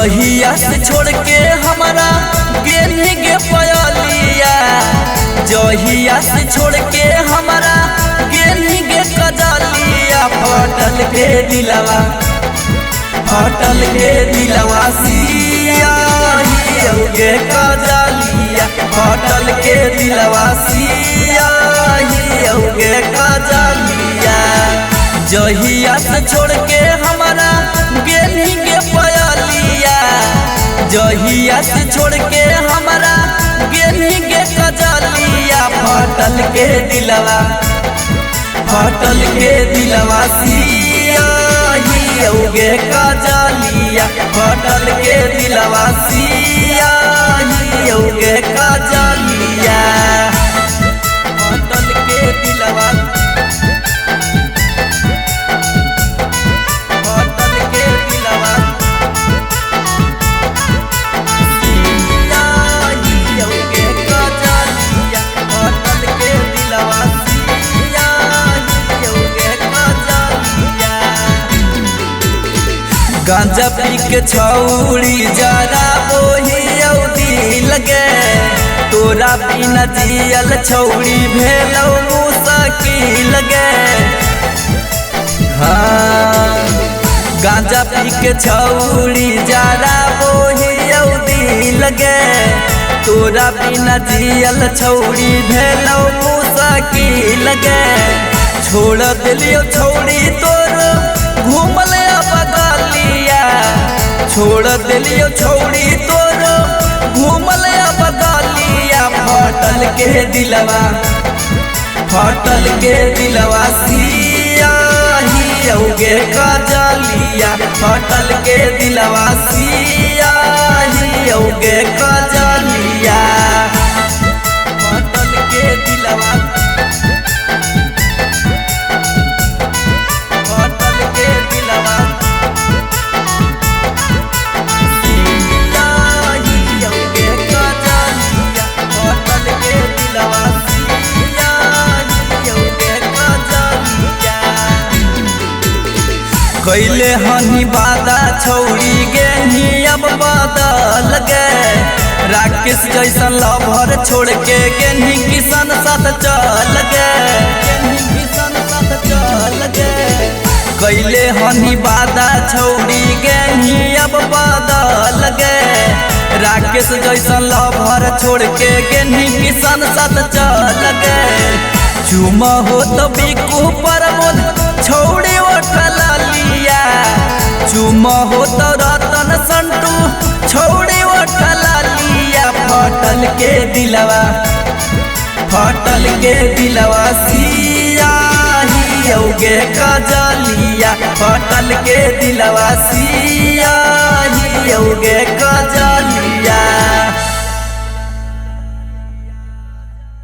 जहिया से छोड़ के हमारा गेनी गे पयलिया, जहिया से छोड़ के हमारा गेनी गे कजलिया। फटल के दिलवा, फटल के दिलवा सिया गे कजलिया, फटल के दिलवा सिया गे कजलिया। जहिया से छोड़ के हमारा गेनी गे पयलिया, जहिया से छोड़ के हमारा गेनी गे कजलिया। फटल के दिलवा, फटल के दिलवा सिया गे कजलिया, फटल के दिलवा सिया गे कजलिया। फटल के दिलवा, फटल के दिलवा सिया गे कजलिया, फटल के दिलवा सिया गे कजलिया। गांजा पी के छौड़ी जरा बोही दिल गे, तोरा बिना जियल छौड़ी भेलौ मुश्किल गे। हाँ गांजा पी के छौड़ी जरा बोही दिल गे, तोरा बिना जियल छौड़ी भेलौ मुश्किल गे। छोड़ दिलियो छौड़ी तोर घूमल बगलिया, छोड़ दिलियो छौड़ी तोर घूमल बगलिया। फटल के दिलवा, फटल के दिलवा सिया गे कजलिया, फटल के दिलवा सिया गे कजलिया। फटल के दिलवा, फटल के दिलवा सिया गे कजलिया, फटल के दिलवा सिया गे कजलिया। कैले हनी बादा छौड़ी गेनी अब बदल गे, राकेश जैसन लभर छोड़ के गेनी किसान साथ चल गे, गेनी किसान साथ चल गे। कैले हनी बादा छौड़ी गेनी अब बदल गे, राकेश जैसन लभर छोड़ के गेनी किसान साथ चल गे। चुमा हो तो बिकू प्रमोद छौड़ी उठल लिया, चुमा हो तो रतन संटू छौड़ी उठल लिया। फटल के दिलवा, फटल के दिलवा सिया गे कजलिया, फटल के दिलवा सिया गे कजलिया।